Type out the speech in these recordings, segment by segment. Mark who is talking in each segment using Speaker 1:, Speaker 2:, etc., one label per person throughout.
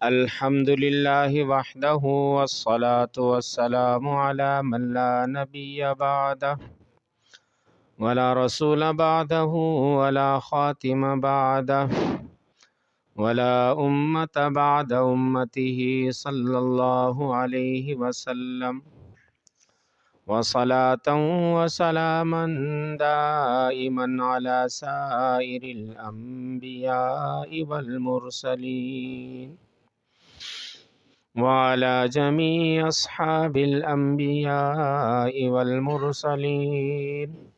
Speaker 1: الحمد لله وحده والصلاة والسلام على من لا نبي بعده ولا رسول بعده ولا خاتم بعده ولا أمة بعد أمته صلى الله عليه وسلم وصلاة وسلاما دائما على سائر الأنبياء والمرسلين وعلى جميع أصحاب الأنبياء والمرسلين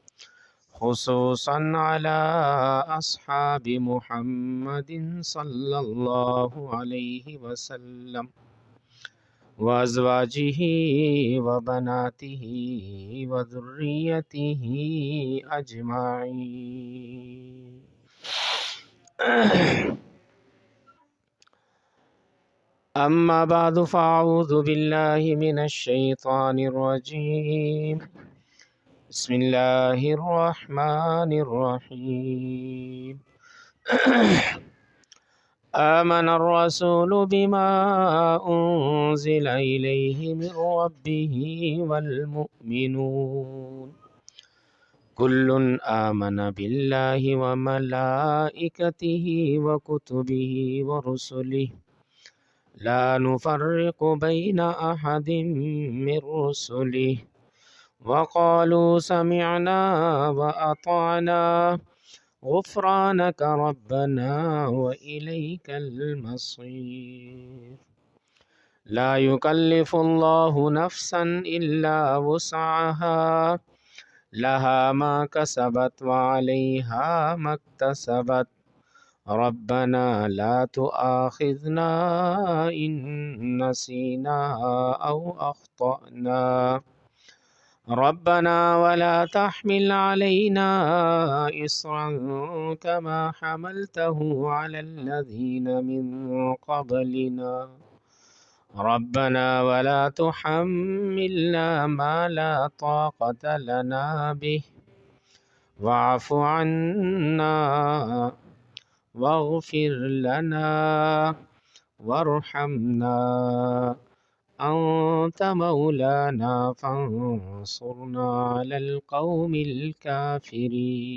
Speaker 1: خصوصا على أصحاب محمد صلى الله عليه وسلم وأزواجه وبناته وذريته أجمعين. أما بعد فأعوذ بالله من الشيطان الرجيم. بسم الله الرحمن الرحيم. آمن الرسول بما أنزل إليه من ربه والمؤمنون كل آمن بالله وملائكته وكتبه ورسله لا نفرق بين أحد من رسله وقالوا سمعنا وأطعنا غفرانك ربنا وإليك المصير. لا يكلف الله نفسا إلا وسعها لها ما كسبت وعليها ما اكتسبت ربنا لا تؤاخذنا إن نسينا أو أخطأنا ربنا ولا تحمل علينا إصرا كما حملته على الذين من قبلنا ربنا ولا تحملنا ما لا طاقة لنا به واعف عنا واغفر لنا وارحمنا أنت مولانا فانصرنا على القوم الكافرين.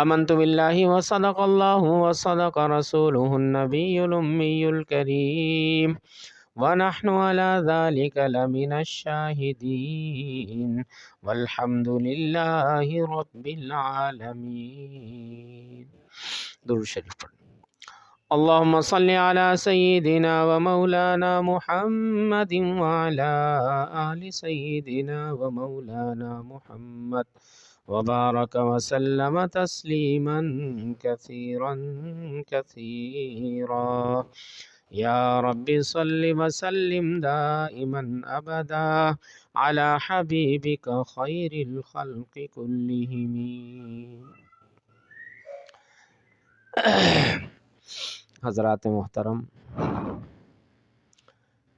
Speaker 1: آمنت بالله وصدق الله وصدق رسوله النبي الأمي الكريم ونحن على ذلك لمن الشاهدين والحمد لله رب العالمين. درود شریف پڑھیں. اللهم صل على سيدنا ومولانا محمد وعلى آل سيدنا ومولانا محمد وبارك وسلم تسليما كثيرا كثيرا. يا رب صل وسلم دائما أبدا على حبيبك خير الخلق كلهم. حضرات محترم،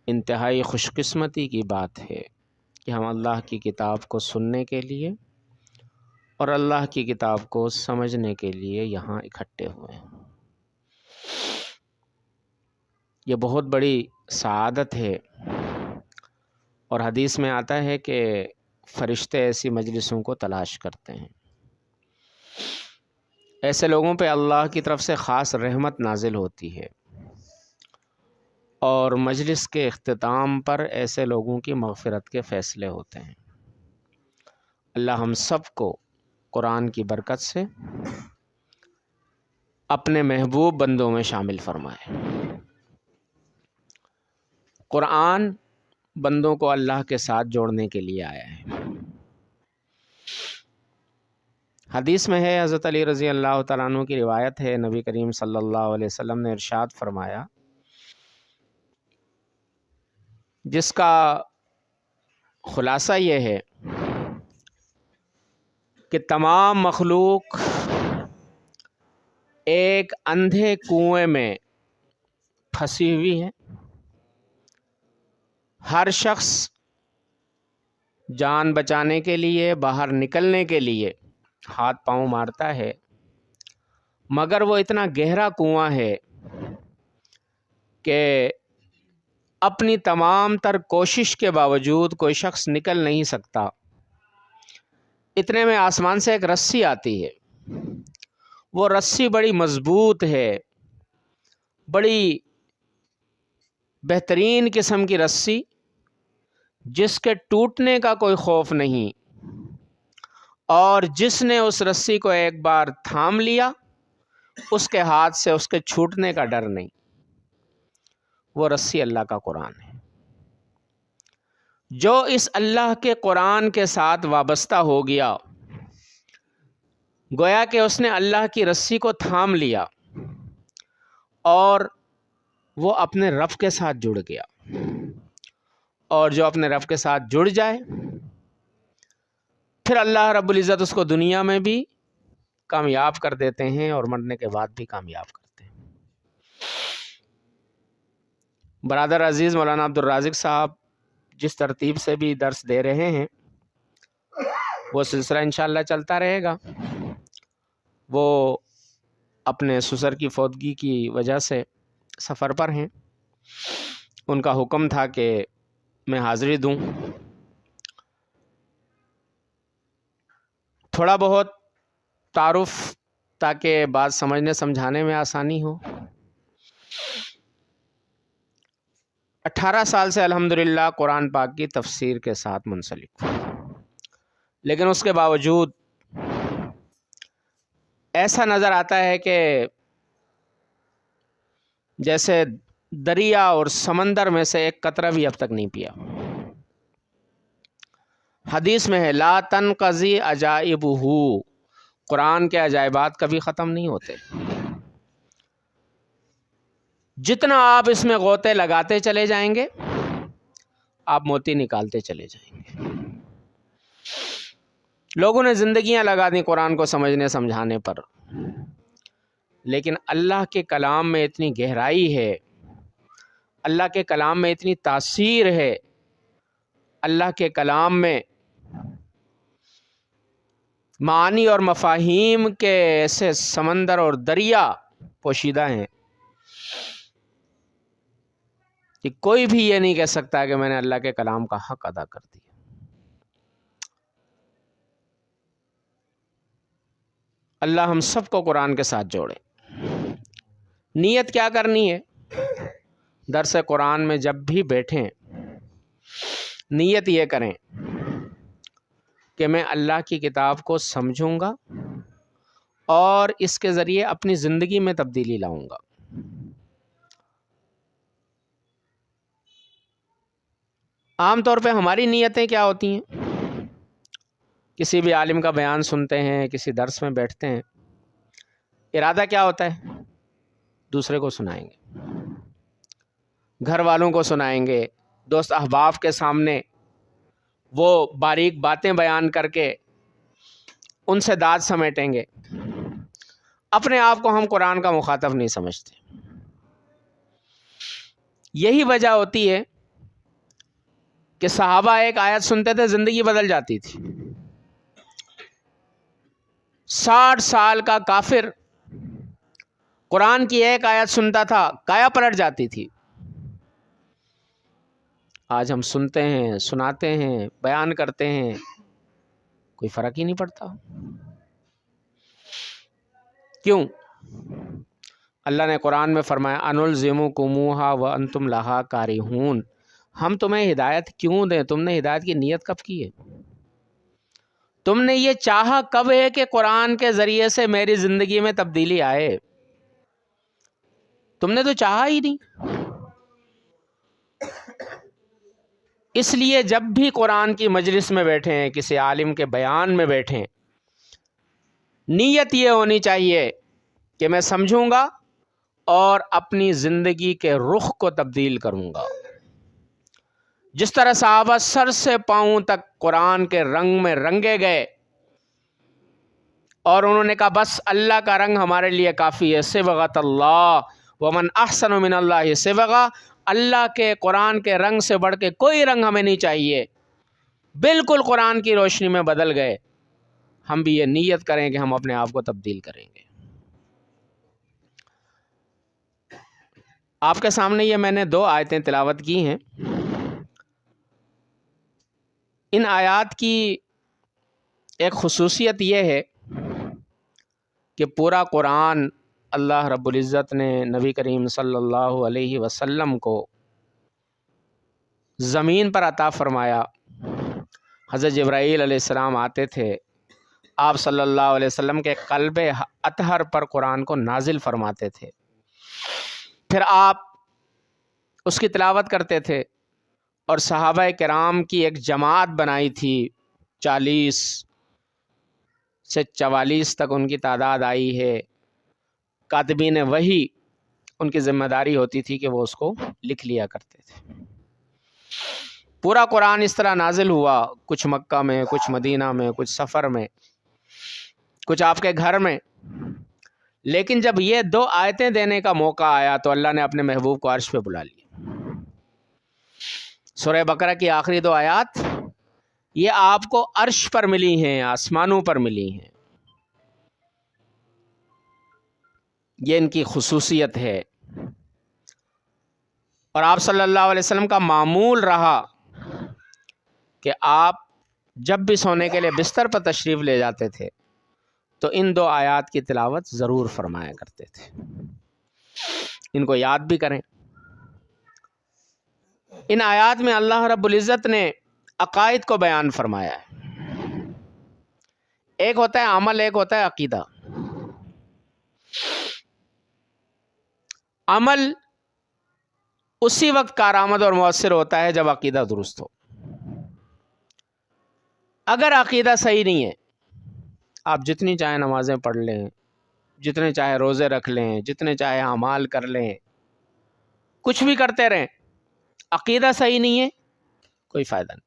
Speaker 1: انتہائی خوش قسمتی کی بات ہے کہ ہم اللہ کی کتاب کو سننے کے لیے اور اللہ کی کتاب کو سمجھنے کے لیے یہاں اکٹھے ہوئے ہیں. یہ بہت بڑی سعادت ہے، اور حدیث میں آتا ہے کہ فرشتے ایسی مجلسوں کو تلاش کرتے ہیں. ایسے لوگوں پہ اللہ کی طرف سے خاص رحمت نازل ہوتی ہے، اور مجلس کے اختتام پر ایسے لوگوں کی مغفرت کے فیصلے ہوتے ہیں. اللہ ہم سب کو قرآن کی برکت سے اپنے محبوب بندوں میں شامل فرمائے. قرآن بندوں کو اللہ کے ساتھ جوڑنے کے لیے آیا ہے. حدیث میں ہے، حضرت علی رضی اللہ تعالیٰ عنہ کی روایت ہے، نبی کریم صلی اللہ علیہ وسلم نے ارشاد فرمایا، جس کا خلاصہ یہ ہے کہ تمام مخلوق ایک اندھے کنویں میں پھنسی ہوئی ہے. ہر شخص جان بچانے کے لیے، باہر نکلنے کے لیے ہاتھ پاؤں مارتا ہے، مگر وہ اتنا گہرا کنواں ہے کہ اپنی تمام تر کوشش کے باوجود کوئی شخص نکل نہیں سکتا، اتنے میں آسمان سے ایک رسی آتی ہے. وہ رسی بڑی مضبوط ہے، بڑی بہترین قسم کی رسی، جس کے ٹوٹنے کا کوئی خوف نہیں، اور جس نے اس رسی کو ایک بار تھام لیا اس کے ہاتھ سے اس کے چھوٹنے کا ڈر نہیں. وہ رسی اللہ کا قرآن ہے. جو اس اللہ کے قرآن کے ساتھ وابستہ ہو گیا، گویا کہ اس نے اللہ کی رسی کو تھام لیا اور وہ اپنے رب کے ساتھ جڑ گیا. اور جو اپنے رب کے ساتھ جڑ جائے، پھر اللہ رب العزت اس کو دنیا میں بھی کامیاب کر دیتے ہیں اور مرنے کے بعد بھی کامیاب کرتے ہیں. برادر عزیز مولانا عبد الرازق صاحب جس ترتیب سے بھی درس دے رہے ہیں وہ سلسلہ انشاءاللہ چلتا رہے گا. وہ اپنے سسر کی فوتگی کی وجہ سے سفر پر ہیں. ان کا حکم تھا کہ میں حاضری دوں. تھوڑا بہت تعارف تاکہ بات سمجھنے سمجھانے میں آسانی ہو. 18 سال سے الحمدللہ قرآن پاک کی تفسیر کے ساتھ منسلک ہوں، لیکن اس کے باوجود ایسا نظر آتا ہے کہ جیسے دریا اور سمندر میں سے ایک قطرہ بھی اب تک نہیں پیا. حدیث میں ہے لا تنقضی عجائبہ، قرآن کے عجائبات کبھی ختم نہیں ہوتے. جتنا آپ اس میں غوطے لگاتے چلے جائیں گے آپ موتی نکالتے چلے جائیں گے. لوگوں نے زندگیاں لگا دیں قرآن کو سمجھنے سمجھانے پر، لیکن اللہ کے کلام میں اتنی گہرائی ہے، اللہ کے کلام میں اتنی تاثیر ہے، اللہ کے کلام میں معانی اور مفاہیم کے ایسے سمندر اور دریا پوشیدہ ہیں کہ کوئی بھی یہ نہیں کہہ سکتا کہ میں نے اللہ کے کلام کا حق ادا کر دیا. اللہ ہم سب کو قرآن کے ساتھ جوڑے. نیت کیا کرنی ہے؟ درس قرآن میں جب بھی بیٹھیں نیت یہ کریں کہ میں اللہ کی کتاب کو سمجھوں گا اور اس کے ذریعے اپنی زندگی میں تبدیلی لاؤں گا. عام طور پہ ہماری نیتیں کیا ہوتی ہیں؟ کسی بھی عالم کا بیان سنتے ہیں، کسی درس میں بیٹھتے ہیں، ارادہ کیا ہوتا ہے؟ دوسرے کو سنائیں گے، گھر والوں کو سنائیں گے، دوست احباب کے سامنے وہ باریک باتیں بیان کر کے ان سے داد سمیٹیں گے. اپنے آپ کو ہم قرآن کا مخاطب نہیں سمجھتے. یہی وجہ ہوتی ہے کہ صحابہ ایک آیت سنتے تھے زندگی بدل جاتی تھی. 60 سال کا کافر قرآن کی ایک آیت سنتا تھا کایا پلٹ جاتی تھی. آج ہم سنتے ہیں، سناتے ہیں، بیان کرتے ہیں، کوئی فرق ہی نہیں پڑتا. کیوں؟ اللہ نے قرآن میں فرمایا انلزمکموہا وانتم لہا کارہون. ہم تمہیں ہدایت کیوں دیں؟ تم نے ہدایت کی نیت کب کی ہے؟ تم نے یہ چاہا کب ہے کہ قرآن کے ذریعے سے میری زندگی میں تبدیلی آئے؟ تم نے تو چاہا ہی نہیں. اس لیے جب بھی قرآن کی مجلس میں بیٹھیں، کسی عالم کے بیان میں بیٹھیں، نیت یہ ہونی چاہیے کہ میں سمجھوں گا اور اپنی زندگی کے رخ کو تبدیل کروں گا. جس طرح صحابہ سر سے پاؤں تک قرآن کے رنگ میں رنگے گئے اور انہوں نے کہا بس اللہ کا رنگ ہمارے لیے کافی ہے. صبغۃ اللہ ومن احسن من اللہ صبغہ، اللہ کے قرآن کے رنگ سے بڑھ کے کوئی رنگ ہمیں نہیں چاہیے. بالکل قرآن کی روشنی میں بدل گئے. ہم بھی یہ نیت کریں کہ ہم اپنے آپ کو تبدیل کریں گے. آپ کے سامنے یہ میں نے 2 آیتیں تلاوت کی ہیں. ان آیات کی ایک خصوصیت یہ ہے کہ پورا قرآن اللہ رب العزت نے نبی کریم صلی اللہ علیہ وسلم کو زمین پر عطا فرمایا. حضرت جبرائیل علیہ السلام آتے تھے، آپ صلی اللہ علیہ وسلم کے قلب اطہر پر قرآن کو نازل فرماتے تھے، پھر آپ اس کی تلاوت کرتے تھے، اور صحابہ کرام کی ایک جماعت بنائی تھی، 40 سے 44 تک ان کی تعداد آئی ہے. کاتبین وحی ان کی ذمہ داری ہوتی تھی کہ وہ اس کو لکھ لیا کرتے تھے. پورا قرآن اس طرح نازل ہوا، کچھ مکہ میں، کچھ مدینہ میں، کچھ سفر میں، کچھ آپ کے گھر میں. لیکن جب یہ 2 آیتیں دینے کا موقع آیا تو اللہ نے اپنے محبوب کو عرش پہ بلا لیا. سورہ بقرہ کی آخری 2 آیات یہ آپ کو عرش پر ملی ہیں، آسمانوں پر ملی ہیں. یہ ان کی خصوصیت ہے. اور آپ صلی اللہ علیہ وسلم کا معمول رہا کہ آپ جب بھی سونے کے لیے بستر پر تشریف لے جاتے تھے تو ان 2 آیات کی تلاوت ضرور فرمایا کرتے تھے. ان کو یاد بھی کریں. ان آیات میں اللہ رب العزت نے عقائد کو بیان فرمایا ہے. ایک ہوتا ہے عمل، ایک ہوتا ہے عقیدہ. عمل اسی وقت کارآمد اور مؤثر ہوتا ہے جب عقیدہ درست ہو. اگر عقیدہ صحیح نہیں ہے، آپ جتنی چاہے نمازیں پڑھ لیں، جتنے چاہے روزے رکھ لیں، جتنے چاہے اعمال کر لیں، کچھ بھی کرتے رہیں، عقیدہ صحیح نہیں ہے، کوئی فائدہ نہیں.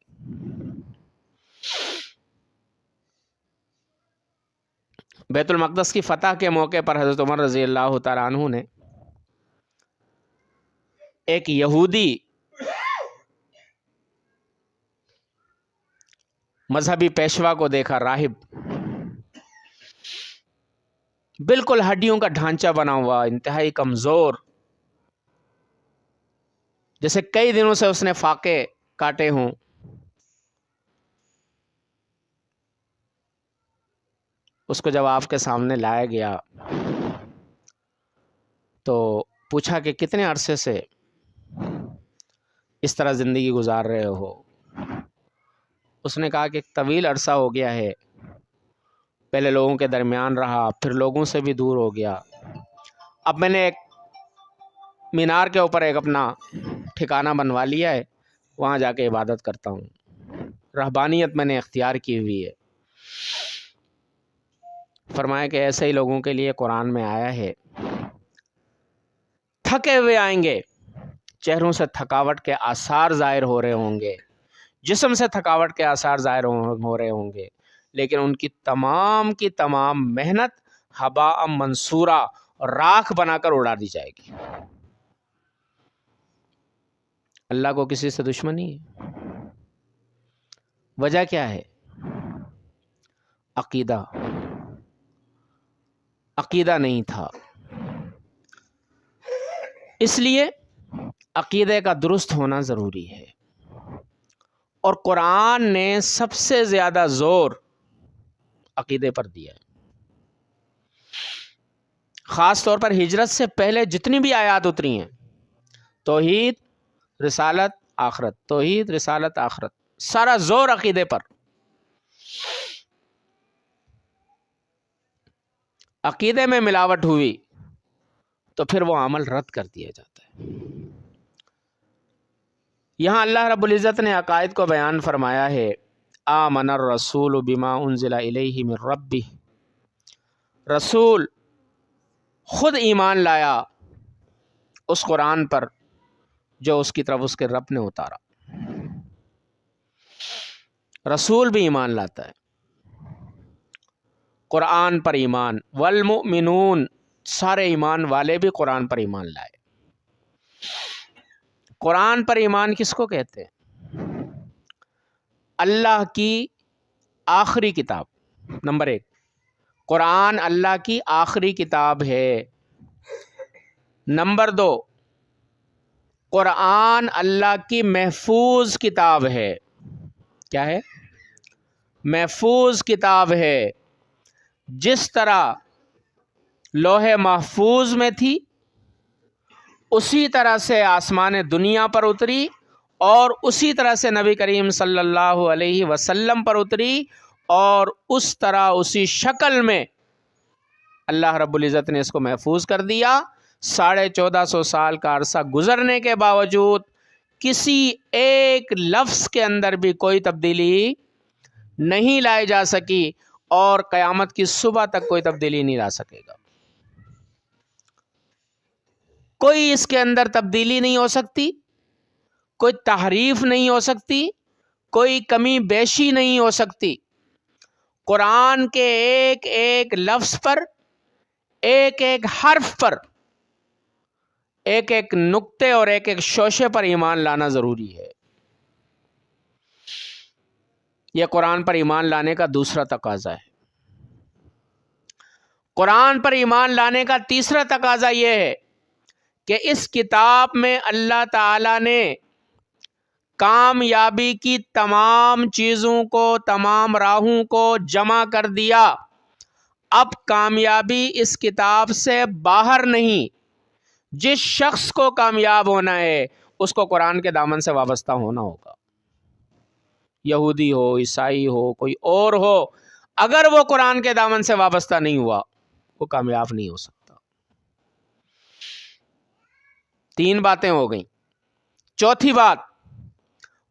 Speaker 1: بیت المقدس کی فتح کے موقع پر حضرت عمر رضی اللہ تعالیٰ عنہ نے ایک یہودی مذہبی پیشوا کو دیکھا، راہب، بالکل ہڈیوں کا ڈھانچہ بنا ہوا، انتہائی کمزور، جیسے کئی دنوں سے اس نے فاقے کاٹے ہوں. اس کو جب آپ کے سامنے لایا گیا تو پوچھا کہ کتنے عرصے سے اس طرح زندگی گزار رہے ہو؟ اس نے کہا کہ ایک طویل عرصہ ہو گیا ہے، پہلے لوگوں کے درمیان رہا، پھر لوگوں سے بھی دور ہو گیا، اب میں نے ایک مینار کے اوپر ایک اپنا ٹھکانہ بنوا لیا ہے، وہاں جا کے عبادت کرتا ہوں، رہبانیت میں نے اختیار کی ہوئی ہے. فرمایا کہ ایسے ہی لوگوں کے لیے قرآن میں آیا ہے، تھکے ہوئے آئیں گے، چہروں سے تھکاوٹ کے آثار ظاہر ہو رہے ہوں گے، جسم سے تھکاوٹ کے آثار ظاہر ہو رہے ہوں گے، لیکن ان کی تمام محنت ہباء منصورہ، راکھ بنا کر اڑا دی جائے گی. اللہ کو کسی سے دشمنی ہے. وجہ کیا ہے؟ عقیدہ نہیں تھا. اس لیے عقیدے کا درست ہونا ضروری ہے. اور قرآن نے سب سے زیادہ زور عقیدے پر دیا ہے. خاص طور پر ہجرت سے پہلے جتنی بھی آیات اتری ہیں، توحید، رسالت، آخرت، توحید، رسالت، آخرت، سارا زور عقیدے پر. عقیدے میں ملاوٹ ہوئی تو پھر وہ عمل رد کر دیا جاتا ہے. یہاں اللہ رب العزت نے عقائد کو بیان فرمایا ہے. آمن الرسول بما انزل الیہ من ربہ، رسول خود ایمان لایا اس قرآن پر جو اس کی طرف اس کے رب نے اتارا. رسول بھی ایمان لاتا ہے. قرآن پر ایمان، والمؤمنون، سارے ایمان والے بھی قرآن پر ایمان لائے. قرآن پر ایمان کس کو کہتے ہیں؟ اللہ کی آخری کتاب. نمبر 1، قرآن اللہ کی آخری کتاب ہے. نمبر 2، قرآن اللہ کی محفوظ کتاب ہے. کیا ہے؟ محفوظ کتاب ہے. جس طرح لوح محفوظ میں تھی اسی طرح سے آسمان دنیا پر اتری اور اسی طرح سے نبی کریم صلی اللہ علیہ وسلم پر اتری اور اس طرح اسی شکل میں اللہ رب العزت نے اس کو محفوظ کر دیا. 1450 سال کا عرصہ گزرنے کے باوجود کسی ایک لفظ کے اندر بھی کوئی تبدیلی نہیں لائی جا سکی اور قیامت کی صبح تک کوئی تبدیلی نہیں لا سکے گا. کوئی اس کے اندر تبدیلی نہیں ہو سکتی، کوئی تحریف نہیں ہو سکتی، کوئی کمی بیشی نہیں ہو سکتی. قرآن کے ایک ایک لفظ پر، ایک ایک حرف پر، ایک ایک نقطے اور ایک ایک شوشے پر ایمان لانا ضروری ہے. یہ قرآن پر ایمان لانے کا دوسرا تقاضا ہے. قرآن پر ایمان لانے کا تیسرا تقاضا یہ ہے کہ اس کتاب میں اللہ تعالی نے کامیابی کی تمام چیزوں کو، تمام راہوں کو جمع کر دیا. اب کامیابی اس کتاب سے باہر نہیں. جس شخص کو کامیاب ہونا ہے اس کو قرآن کے دامن سے وابستہ ہونا ہوگا. یہودی ہو، عیسائی ہو، کوئی اور ہو، اگر وہ قرآن کے دامن سے وابستہ نہیں ہوا وہ کامیاب نہیں ہو سکتا. 3 باتیں ہو گئیں. چوتھی بات،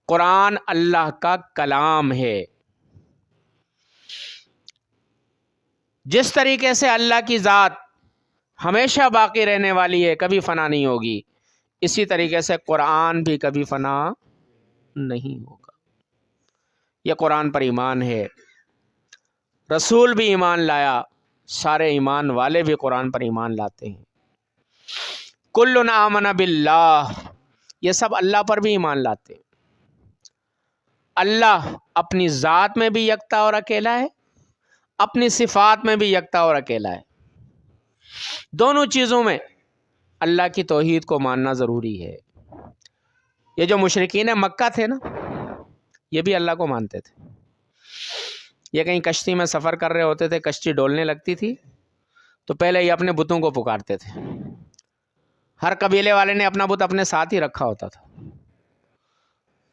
Speaker 1: قرآن اللہ کا کلام ہے. جس طریقے سے اللہ کی ذات ہمیشہ باقی رہنے والی ہے، کبھی فنا نہیں ہوگی، اسی طریقے سے قرآن بھی کبھی فنا نہیں ہوگا. یہ قرآن پر ایمان ہے. رسول بھی ایمان لایا، سارے ایمان والے بھی قرآن پر ایمان لاتے ہیں. کل آمن باللہ، یہ سب اللہ پر بھی ایمان لاتے ہیں. اللہ اپنی ذات میں بھی یکتا اور اکیلا ہے، اپنی صفات میں بھی یکتا اور اکیلا ہے. دونوں چیزوں میں اللہ کی توحید کو ماننا ضروری ہے. یہ جو مشرکین مکہ تھے نا، یہ بھی اللہ کو مانتے تھے. یہ کہیں کشتی میں سفر کر رہے ہوتے تھے، کشتی ڈولنے لگتی تھی تو پہلے یہ اپنے بتوں کو پکارتے تھے. ہر قبیلے والے نے اپنا بت اپنے ساتھ ہی رکھا ہوتا تھا.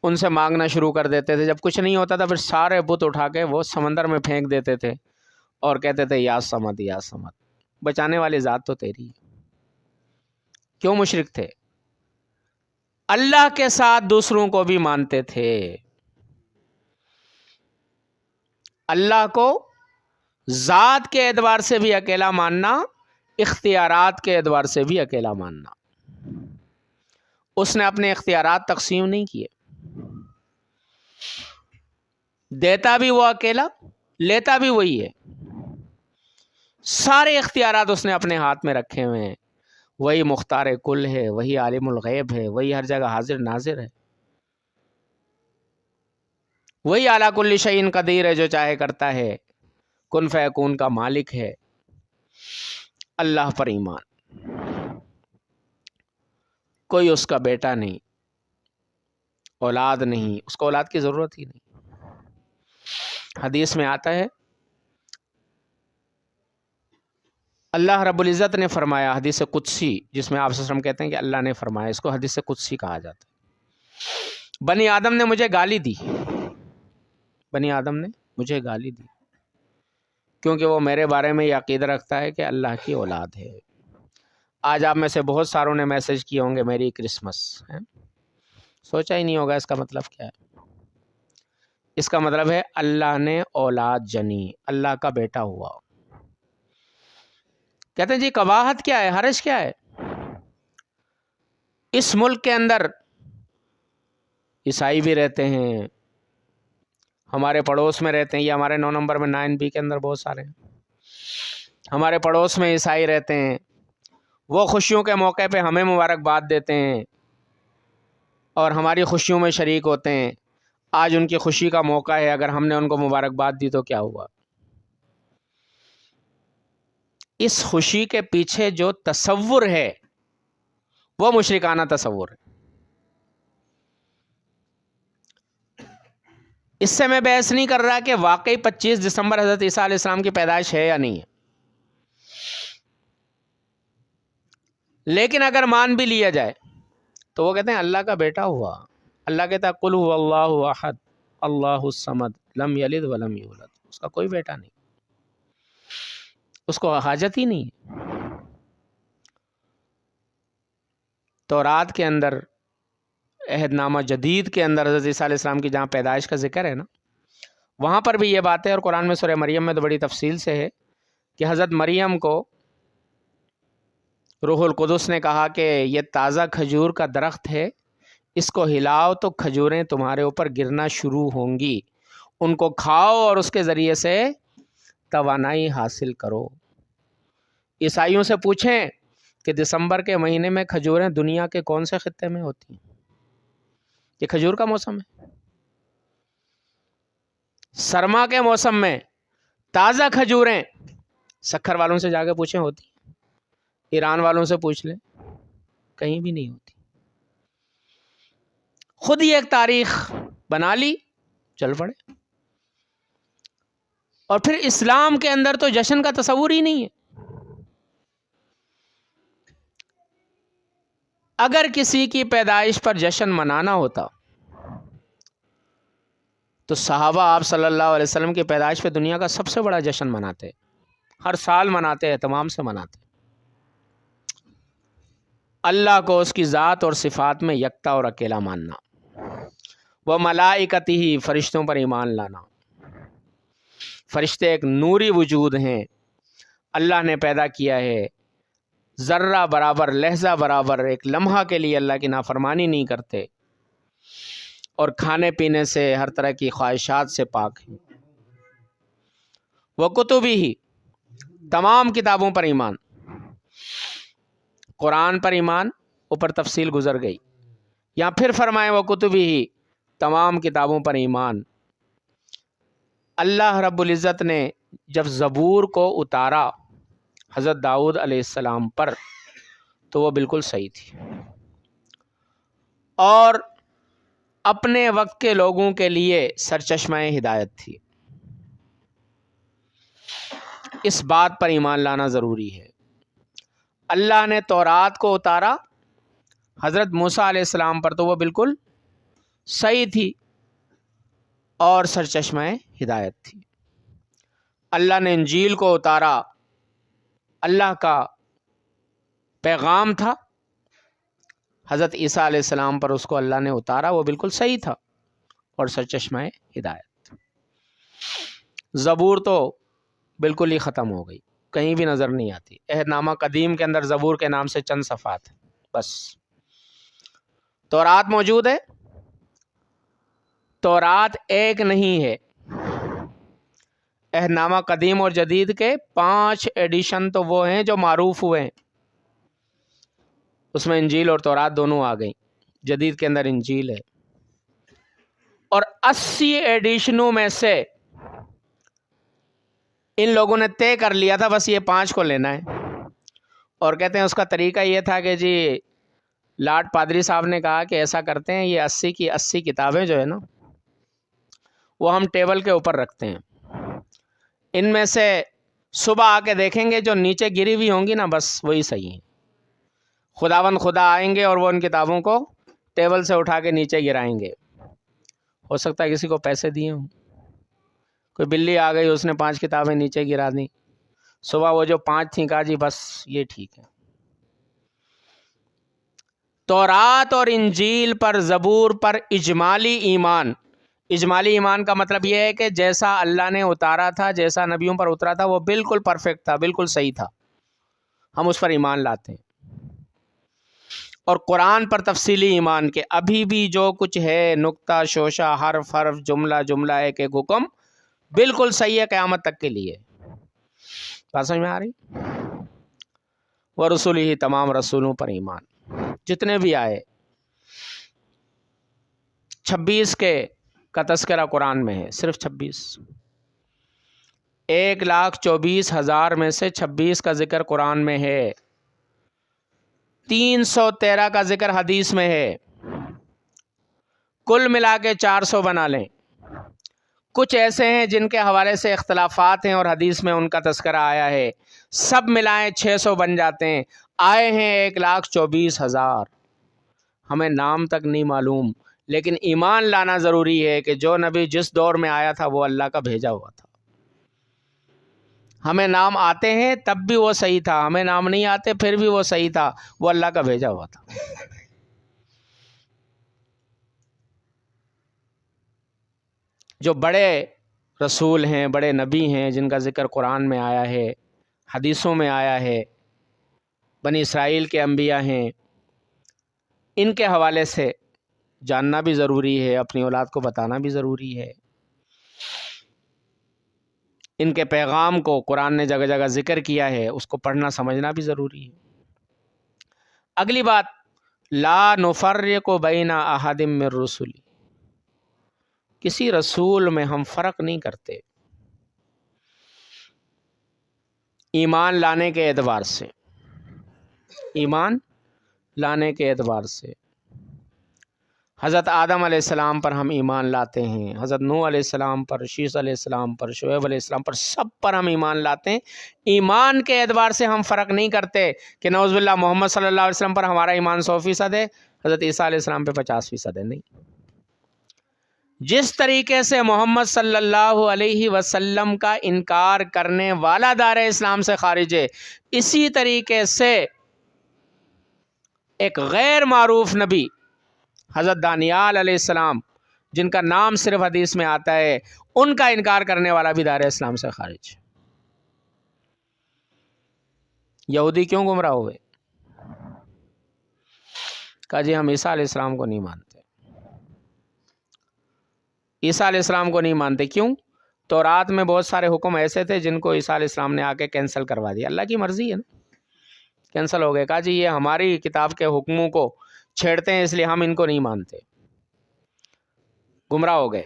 Speaker 1: ان سے مانگنا شروع کر دیتے تھے. جب کچھ نہیں ہوتا تھا پھر سارے بت اٹھا کے وہ سمندر میں پھینک دیتے تھے اور کہتے تھے یا صمد یا صمد، بچانے والی ذات تو تیری ہے. کیوں مشرک تھے؟ اللہ کے ساتھ دوسروں کو بھی مانتے تھے. اللہ کو ذات کے اعتبار سے بھی اکیلا ماننا، اختیارات کے اعتبار سے بھی اکیلا ماننا. اس نے اپنے اختیارات تقسیم نہیں کیے. دیتا بھی وہ اکیلا، لیتا بھی وہی ہے. سارے اختیارات اس نے اپنے ہاتھ میں رکھے ہوئے ہیں. وہی مختار کل ہے، وہی عالم الغیب ہے، وہی ہر جگہ حاضر ناظر ہے، وہی اعلیٰ کل شیء قدیر ہے، جو چاہے کرتا ہے، کن فیکون کا مالک ہے. اللہ پر ایمان. کوئی اس کا بیٹا نہیں، اولاد نہیں، اس کو اولاد کی ضرورت ہی نہیں. حدیث میں آتا ہے اللہ رب العزت نے فرمایا، حدیث قدسی، جس میں آپ صلی اللہ علیہ وسلم کہتے ہیں کہ اللہ نے فرمایا، اس کو حدیث قدسی کہا جاتا ہے. بنی آدم نے مجھے گالی دی، بنی آدم نے مجھے گالی دی کیونکہ وہ میرے بارے میں یہ عقیدہ رکھتا ہے کہ اللہ کی اولاد ہے. آج آپ میں سے بہت ساروں نے میسج کیے ہوں گے میری کرسمس ہے، سوچا ہی نہیں ہوگا اس کا مطلب کیا ہے. اس کا مطلب ہے اللہ نے اولاد جنی، اللہ کا بیٹا ہوا. کہتے ہیں جی قباحت کیا ہے، حرج کیا ہے؟ اس ملک کے اندر عیسائی بھی رہتے ہیں، ہمارے پڑوس میں رہتے ہیں. یہ ہمارے 9 نمبر میں 9B کے اندر بہت سارے ہیں. ہمارے پڑوس میں عیسائی رہتے ہیں. وہ خوشیوں کے موقع پہ ہمیں مبارکباد دیتے ہیں اور ہماری خوشیوں میں شریک ہوتے ہیں. آج ان کی خوشی کا موقع ہے، اگر ہم نے ان کو مبارکباد دی تو کیا ہوا؟ اس خوشی کے پیچھے جو تصور ہے وہ مشرکانہ تصور ہے. اس سے میں بحث نہیں کر رہا کہ واقعی 25 دسمبر حضرت عیسیٰ علیہ السلام کی پیدائش ہے یا نہیں ہے، لیکن اگر مان بھی لیا جائے تو وہ کہتے ہیں اللہ کا بیٹا ہوا۔ اللہ کہتا ہے قل هو اللہ احد اللہ الصمد لم یلد ولم یولد، اس کا کوئی بیٹا نہیں، اس کو حاجت ہی نہیں ہے۔ تورات کے اندر، عہد نامہ جدید کے اندر حضرت عیسیٰ علیہ السلام کی جہاں پیدائش کا ذکر ہے نا، وہاں پر بھی یہ بات ہے، اور قرآن میں سورہ مریم میں تو بڑی تفصیل سے ہے کہ حضرت مریم کو روح القدس نے کہا کہ یہ تازہ کھجور کا درخت ہے، اس کو ہلاؤ تو کھجوریں تمہارے اوپر گرنا شروع ہوں گی، ان کو کھاؤ اور اس کے ذریعے سے توانائی حاصل کرو۔ عیسائیوں سے پوچھیں کہ دسمبر کے مہینے میں کھجوریں دنیا کے کون سے خطے میں ہوتی ہیں؟ یہ کھجور کا موسم ہے۔ سرما کے موسم میں تازہ کھجوریں سکھر والوں سے جا کے پوچھیں ہوتی ہیں؟ ایران والوں سے پوچھ لیں، کہیں بھی نہیں ہوتی۔ خود ہی ایک تاریخ بنا لی، چل پڑے۔ اور پھر اسلام کے اندر تو جشن کا تصور ہی نہیں ہے۔ اگر کسی کی پیدائش پر جشن منانا ہوتا تو صحابہ آپ صلی اللہ علیہ وسلم کی پیدائش پہ دنیا کا سب سے بڑا جشن مناتے، ہر سال مناتے، اہتمام سے مناتے۔ اللہ کو اس کی ذات اور صفات میں یکتا اور اکیلا ماننا، وہ ملائکتہ، فرشتوں پر ایمان لانا۔ فرشتے ایک نوری وجود ہیں، اللہ نے پیدا کیا ہے، ذرہ برابر، لہجہ برابر ایک لمحہ کے لیے اللہ کی نافرمانی نہیں کرتے، اور کھانے پینے سے، ہر طرح کی خواہشات سے پاک ہیں۔ وہ کتبی ہی، تمام کتابوں پر ایمان، قرآن پر ایمان، اوپر تفصیل گزر گئی، یا پھر فرمائیں وہ کتبی ہی، تمام کتابوں پر ایمان۔ اللہ رب العزت نے جب زبور کو اتارا حضرت داؤد علیہ السلام پر تو وہ بالکل صحیح تھی، اور اپنے وقت کے لوگوں کے لیے سرچشمہ ہدایت تھی۔ اس بات پر ایمان لانا ضروری ہے۔ اللہ نے تورات کو اتارا حضرت موسیٰ علیہ السلام پر تو وہ بالکل صحیح تھی اور سرچشمہ ہدایت تھی۔ اللہ نے انجیل کو اتارا، اللہ کا پیغام تھا، حضرت عیسیٰ علیہ السلام پر اس کو اللہ نے اتارا، وہ بالکل صحیح تھا اور سرچشمہ ہدایت۔ زبور تو بالکل ہی ختم ہو گئی، کہیں بھی نظر نہیں آتی۔ عہد نامہ قدیم کے اندر زبور کے نام سے چند صفحات ہیں بس۔ تورات موجود ہے، تورات ایک نہیں ہے، عہد نامہ قدیم اور جدید کے 5 ایڈیشن تو وہ ہیں جو معروف ہوئے ہیں، اس میں انجیل اور تورات دونوں آ گئیں، جدید کے اندر انجیل ہے، اور 80 ایڈیشنوں میں سے ان لوگوں نے طے کر لیا تھا بس یہ 5 کو لینا ہے، اور کہتے ہیں اس کا طریقہ یہ تھا کہ جی لاٹ پادری صاحب نے کہا کہ ایسا کرتے ہیں، یہ 80 کی 80 کتابیں جو ہے نا وہ ہم ٹیبل کے اوپر رکھتے ہیں، ان میں سے صبح آ کے دیکھیں گے جو نیچے گری ہوئی ہوں گی نا بس وہی صحیح ہیں۔ خداوند خدا آئیں گے اور وہ ان کتابوں کو ٹیبل سے اٹھا کے نیچے گرائیں گے۔ ہو سکتا ہے کسی کو پیسے دیے ہوں، کوئی بلی آ گئی اس نے 5 کتابیں نیچے گرا دیں، صبح وہ جو 5 تھیں کہا جی بس یہ ٹھیک ہے۔ تورات اور انجیل پر، زبور پر اجمالی ایمان۔ اجمالی ایمان کا مطلب یہ ہے کہ جیسا اللہ نے اتارا تھا، جیسا نبیوں پر اترا تھا وہ بالکل پرفیکٹ تھا، بالکل صحیح تھا، ہم اس پر ایمان لاتے ہیں۔ اور قرآن پر تفصیلی ایمان کے ابھی بھی جو کچھ ہے، نقطہ شوشہ، حرف حرف، جملہ جملہ، ایک ایک حکم بالکل صحیح ہے قیامت تک کے لیے۔ بات سمجھ میں آ رہی؟ ورسولہ ہی، تمام رسولوں پر ایمان، جتنے بھی آئے۔ 26 کا تذکرہ قرآن میں ہے، صرف 26۔ 1,24,000 میں سے 26 کا ذکر قرآن میں ہے، 313 کا ذکر حدیث میں ہے، کل ملا کے 400 بنا لیں۔ کچھ ایسے ہیں جن کے حوالے سے اختلافات ہیں اور حدیث میں ان کا تذکرہ آیا ہے، سب ملائیں 600 بن جاتے ہیں، آئے ہیں 1,24,000، ہمیں نام تک نہیں معلوم، لیکن ایمان لانا ضروری ہے کہ جو نبی جس دور میں آیا تھا وہ اللہ کا بھیجا ہوا تھا۔ ہمیں نام آتے ہیں تب بھی وہ صحیح تھا، ہمیں نام نہیں آتے پھر بھی وہ صحیح تھا، وہ اللہ کا بھیجا ہوا تھا۔ جو بڑے رسول ہیں، بڑے نبی ہیں، جن کا ذکر قرآن میں آیا ہے، حدیثوں میں آیا ہے، بنی اسرائیل کے انبیاء ہیں، ان کے حوالے سے جاننا بھی ضروری ہے، اپنی اولاد کو بتانا بھی ضروری ہے۔ ان کے پیغام کو قرآن نے جگہ جگہ ذکر کیا ہے، اس کو پڑھنا سمجھنا بھی ضروری ہے۔ اگلی بات، لا نفرق بین احد من رسلی، کسی رسول میں ہم فرق نہیں کرتے ایمان لانے کے اعتبار سے، ایمان لانے کے اعتبار سے۔ حضرت آدم علیہ السلام پر ہم ایمان لاتے ہیں، حضرت نوح علیہ السلام پر، شیس علیہ السلام پر، شعیب علیہ السلام پر، سب پر ہم ایمان لاتے ہیں۔ ایمان کے اعتبار سے ہم فرق نہیں کرتے کہ نعوذ باللہ محمد صلی اللہ علیہ وسلم پر ہمارا ایمان 100% ہے، حضرت عیسیٰ علیہ السلام پہ 50% ہے، نہیں۔ جس طریقے سے محمد صلی اللہ علیہ وسلم کا انکار کرنے والا دار اسلام سے خارج ہے، اسی طریقے سے ایک غیر معروف نبی حضرت دانیال علیہ السلام، جن کا نام صرف حدیث میں آتا ہے، ان کا انکار کرنے والا بھی دار اسلام سے خارج ہے۔ یہودی کیوں گمراہ ہوئے؟ کہا جی ہم عیسیٰ علیہ السلام کو نہیں مانتے، عیسیٰ علیہ السلام کو نہیں مانتے۔ کیوں؟ تورات میں بہت سارے حکم ایسے تھے جن کو عیسیٰ علیہ السلام نے آ کے کینسل کروا دیا، اللہ کی مرضی ہے نا، کینسل ہو گئے۔ کہا جی یہ ہماری کتاب کے حکموں کو چھیڑتے ہیں اس لیے ہم ان کو نہیں مانتے، گمراہ ہو گئے۔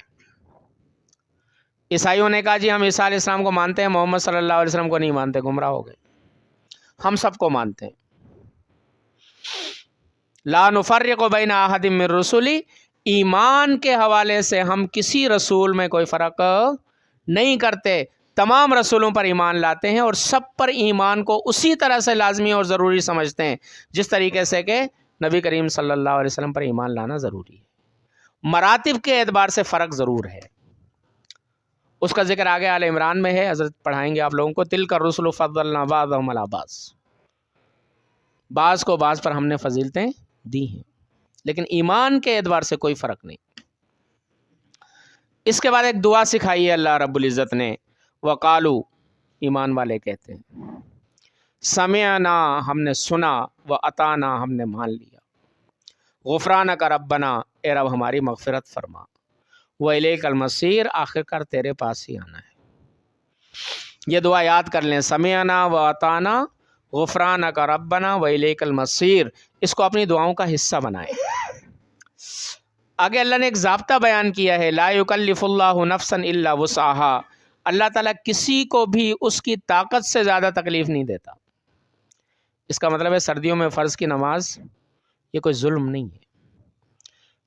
Speaker 1: عیسائیوں نے کہا جی ہم عیسیٰ علیہ السلام کو مانتے ہیں، محمد صلی اللہ علیہ وسلم کو نہیں مانتے، گمراہ ہو گئے۔ ہم سب کو مانتے ہیں۔ لا نفرق بین احد من رسلی، ایمان کے حوالے سے ہم کسی رسول میں کوئی فرق نہیں کرتے، تمام رسولوں پر ایمان لاتے ہیں اور سب پر ایمان کو اسی طرح سے لازمی اور ضروری سمجھتے ہیں جس طریقے سے کہ نبی کریم صلی اللہ علیہ وسلم پر ایمان لانا ضروری ہے۔ مراتب کے اعتبار سے فرق ضرور ہے، اس کا ذکر آگے آل عمران میں ہے، حضرت پڑھائیں گے آپ لوگوں کو۔ تلک الرسل فضلنا بعضهم علی بعض، بعض کو بعض پر ہم نے فضیلتیں دی ہیں، لیکن ایمان کے اعتبار سے کوئی فرق نہیں۔ اس کے بعد ایک دعا سکھائی ہے اللہ رب العزت نے، وقالو، ایمان والے کہتے ہیں، سمعنا، ہم نے سنا، واطعنا، ہم نے مان لیا، غفرانک ربنا، اے رب ہماری مغفرت فرما، وإلیک المصیر، آخر کار تیرے پاس ہی آنا ہے۔ یہ دعا یاد کر لیں، سمعنا واطعنا، غفرانک ربنا، وإلیک المصیر، اس کو اپنی دعاؤں کا حصہ بنائیں۔ آگے اللہ نے ایک ضابطہ بیان کیا ہے، لا یکلف اللہ نفسا الا وسعها، اللہ تعالیٰ کسی کو بھی اس کی طاقت سے زیادہ تکلیف نہیں دیتا۔ اس کا مطلب ہے سردیوں میں فرض کی نماز یہ کوئی ظلم نہیں ہے۔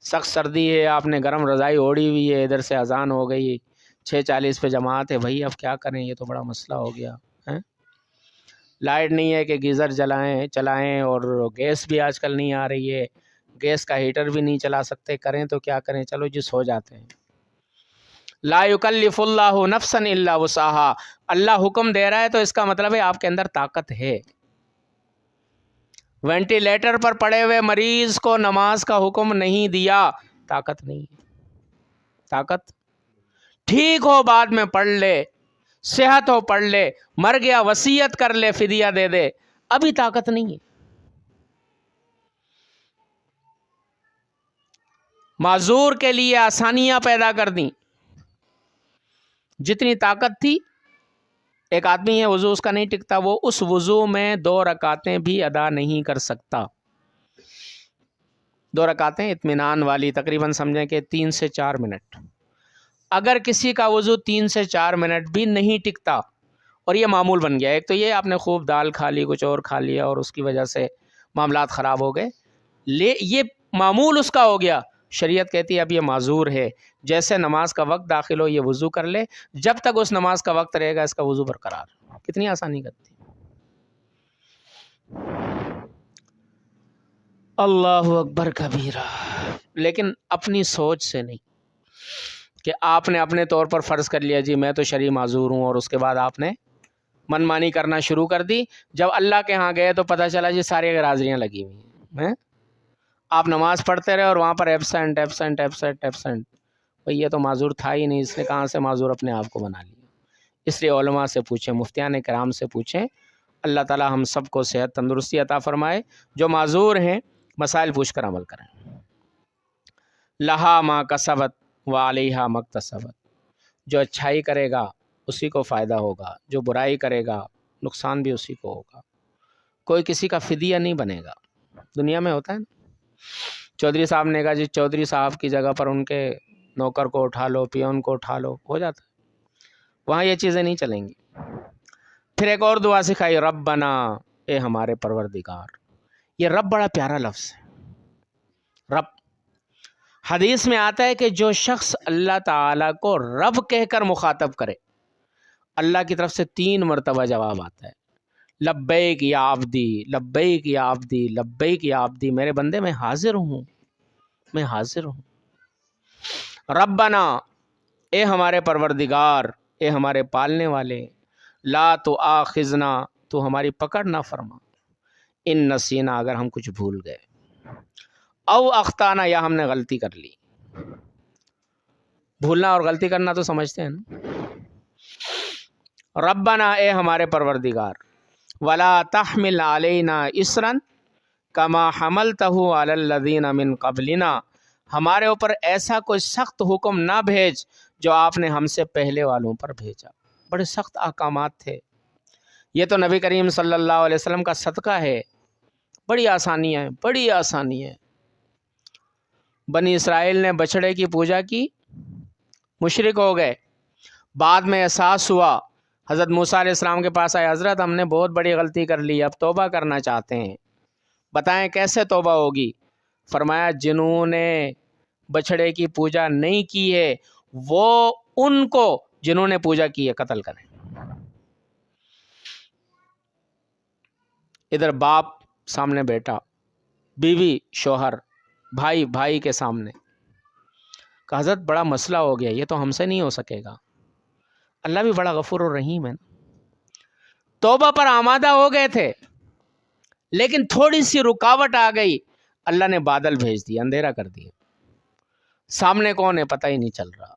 Speaker 1: سخت سردی ہے، آپ نے گرم رضائی اوڑھی ہوئی ہے، ادھر سے اذان ہو گئی، 6:40 پہ جماعت ہے، بھائی اب کیا کریں، یہ تو بڑا مسئلہ ہو گیا ہے۔ لائٹ نہیں ہے کہ گیزر چلائیں، اور گیس بھی آج کل نہیں آ رہی ہے، گیس کا ہیٹر بھی نہیں چلا سکتے، کریں تو کیا کریں، چلو جی سو جاتے ہیں۔ لا یکلف اللہ نفسا الا وسعها، اللہ حکم دے رہا ہے تو اس کا مطلب ہے آپ کے اندر طاقت ہے۔ وینٹیلیٹر پر پڑے ہوئے مریض کو نماز کا حکم نہیں دیا، طاقت نہیں ہے، طاقت ٹھیک ہو بعد میں پڑھ لے، صحت ہو پڑھ لے، مر گیا وصیت کر لے، فدیہ دے دے، ابھی طاقت نہیں ہے۔ معذور کے لیے آسانیاں پیدا کر دیں، جتنی طاقت تھی، ایک آدمی ہے وضو اس کا نہیں ٹکتا، وہ اس وضو میں 2 رکعتیں بھی ادا نہیں کر سکتا۔ 2 رکعتیں اطمینان والی، تقریباً سمجھیں کہ 3 سے 4 منٹ۔ اگر کسی کا وضو 3 سے 4 منٹ بھی نہیں ٹکتا اور یہ معمول بن گیا، ایک تو یہ آپ نے خوب دال کھا لی، کچھ اور کھا لیا اور اس کی وجہ سے معاملات خراب ہو گئے، یہ معمول اس کا ہو گیا، شریعت کہتی ہے اب یہ معذور ہے، جیسے نماز کا وقت داخل ہو یہ وضو کر لے، جب تک اس نماز کا وقت رہے گا اس کا وضو برقرار۔ کتنی آسانی کرتی ہے۔ اللہ اکبر کبیرہ۔ لیکن اپنی سوچ سے نہیں کہ آپ نے اپنے طور پر فرض کر لیا جی میں تو شرعی معذور ہوں، اور اس کے بعد آپ نے من مانی کرنا شروع کر دی۔ جب اللہ کے ہاں گئے تو پتہ چلا جی ساری حاضریاں لگی ہوئی ہیں، آپ نماز پڑھتے رہے اور وہاں پر ایبسینٹ ایبسینٹ ایبسینٹ ایبسینٹ، بھئی یہ تو معذور تھا ہی نہیں، اس نے کہاں سے معذور اپنے آپ کو بنا لیا۔ اس لیے علماء سے پوچھیں، مفتیان کرام سے پوچھیں، اللہ تعالی ہم سب کو صحت تندرستی عطا فرمائے۔ جو معذور ہیں مسائل پوچھ کر عمل کریں۔ لہا ما کسبت وعلیہا ما اکتسبت، جو اچھائی کرے گا اسی کو فائدہ ہوگا، جو برائی کرے گا نقصان بھی اسی کو ہوگا۔ کوئی کسی کا فدیہ نہیں بنے گا۔ دنیا میں ہوتا ہے نا، چودھری صاحب نے کہا جی چودھری صاحب کی جگہ پر ان کے نوکر کو اٹھا لو، پیون کو اٹھا لو، ہو جاتا ہے۔ وہاں یہ چیزیں نہیں چلیں گی۔ پھر ایک اور دعا سکھائی، ربنا، اے ہمارے پروردگار۔ یہ رب بڑا پیارا لفظ ہے، رب۔ حدیث میں آتا ہے کہ جو شخص اللہ تعالیٰ کو رب کہہ کر مخاطب کرے، اللہ کی طرف سے 3 مرتبہ جواب آتا ہے، لبیک یا عبدی، لبیک یا عبدی، لبیک یا عبدی، میرے بندے میں حاضر ہوں، میں حاضر ہوں۔ ربنا، اے ہمارے پروردگار، اے ہمارے پالنے والے، لا تؤاخذنا، تو ہماری پکڑ نہ فرما، ان نسینا، اگر ہم کچھ بھول گئے، او اخطانا، یا ہم نے غلطی کر لی۔ بھولنا اور غلطی کرنا تو سمجھتے ہیں نا۔ ربنا، اے ہمارے پروردگار، ولا تحمل علینا اسرا کما حملتہ علی الذین من قبلنا، ہمارے اوپر ایسا کوئی سخت حکم نہ بھیج جو آپ نے ہم سے پہلے والوں پر بھیجا۔ بڑے سخت احکامات تھے، یہ تو نبی کریم صلی اللہ علیہ وسلم کا صدقہ ہے۔ بڑی آسانی ہے، بڑی آسانی ہے۔ بنی اسرائیل نے بچھڑے کی پوجا کی، مشرک ہو گئے۔ بعد میں احساس ہوا، حضرت موسیٰ علیہ السلام کے پاس آئے، حضرت ہم نے بہت بڑی غلطی کر لی، اب توبہ کرنا چاہتے ہیں، بتائیں کیسے توبہ ہوگی؟ فرمایا جنہوں نے بچھڑے کی پوجا نہیں کی ہے وہ ان کو جنہوں نے پوجا کی ہے قتل کریں۔ ادھر باپ سامنے بیٹا، بیوی شوہر، بھائی بھائی کے سامنے، کہ حضرت بڑا مسئلہ ہو گیا، یہ تو ہم سے نہیں ہو سکے گا۔ اللہ بھی بڑا غفور و رحیم ہے نا۔ توبہ پر آمادہ ہو گئے تھے لیکن تھوڑی سی رکاوٹ آ گئی، اللہ نے بادل بھیج دیا، اندھیرا کر دیا، سامنے کون ہے پتہ ہی نہیں چل رہا،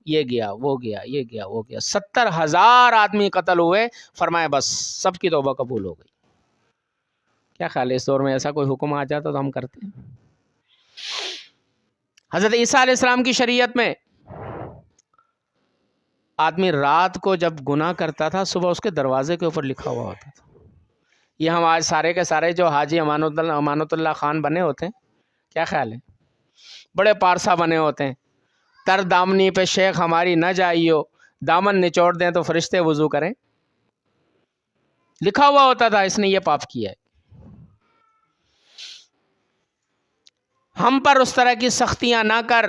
Speaker 1: یہ گیا وہ گیا، یہ گیا وہ گیا، 70,000 آدمی قتل ہوئے۔ فرمایا بس سب کی توبہ قبول ہو گئی۔ کیا خیال ہے اس دور میں ایسا کوئی حکم آ جاتا تو ہم کرتے ہیں؟ حضرت عیسیٰ علیہ السلام کی شریعت میں آدمی رات کو جب گناہ کرتا تھا صبح اس کے دروازے کے اوپر لکھا ہوا ہوتا تھا۔ یہ ہم آج سارے کے سارے جو حاجی امانت اللہ خان بنے ہوتے ہیں، کیا خیال ہے؟ بڑے پارسا بنے ہوتے ہیں، تر دامنی پہ شیخ ہماری نہ جائیو، دامن نچوڑ دیں تو فرشتے وضو کریں، لکھا ہوا ہوتا تھا اس نے یہ پاپ کیا ہے۔ ہم پر اس طرح کی سختیاں نہ کر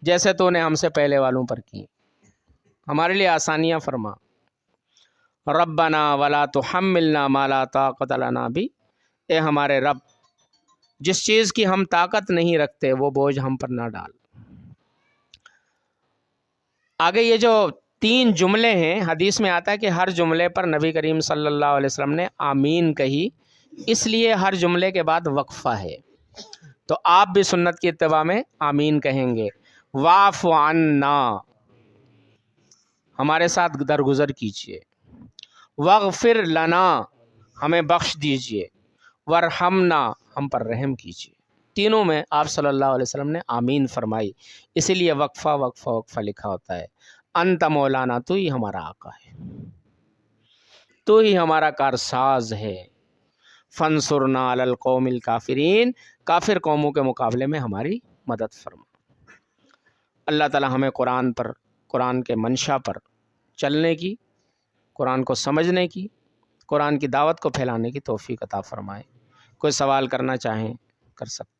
Speaker 1: جیسے تو نے ہم سے پہلے والوں پر کی، ہمارے لیے آسانیاں فرما۔ ربنا ولا تحملنا ما لا طاقت لنا بھی، اے ہمارے رب جس چیز کی ہم طاقت نہیں رکھتے وہ بوجھ ہم پر نہ ڈال۔ آگے یہ جو 3 جملے ہیں، حدیث میں آتا ہے کہ ہر جملے پر نبی کریم صلی اللہ علیہ وسلم نے آمین کہی، اس لیے ہر جملے کے بعد وقفہ ہے، تو آپ بھی سنت کی اتباع میں آمین کہیں گے۔ واعف عنا، ہمارے ساتھ درگزر کیجئے، واغفر لنا، ہمیں بخش دیجئے، ورحمنا، ہم پر رحم کیجئے۔ تینوں میں آپ صلی اللہ علیہ وسلم نے آمین فرمائی، اسی لیے وقفہ وقفہ وقفہ لکھا ہوتا ہے۔ انت مولانا، تو ہی ہمارا آقا ہے، تو ہی ہمارا کارساز ہے، فانصرنا علی القوم الکافرین، کافر قوموں کے مقابلے میں ہماری مدد فرما۔ اللہ تعالی ہمیں قرآن پر، قرآن کے منشا پر چلنے کی، قرآن کو سمجھنے کی، قرآن کی دعوت کو پھیلانے کی توفیق عطا فرمائے۔ کوئی سوال کرنا چاہیں کر سکتے۔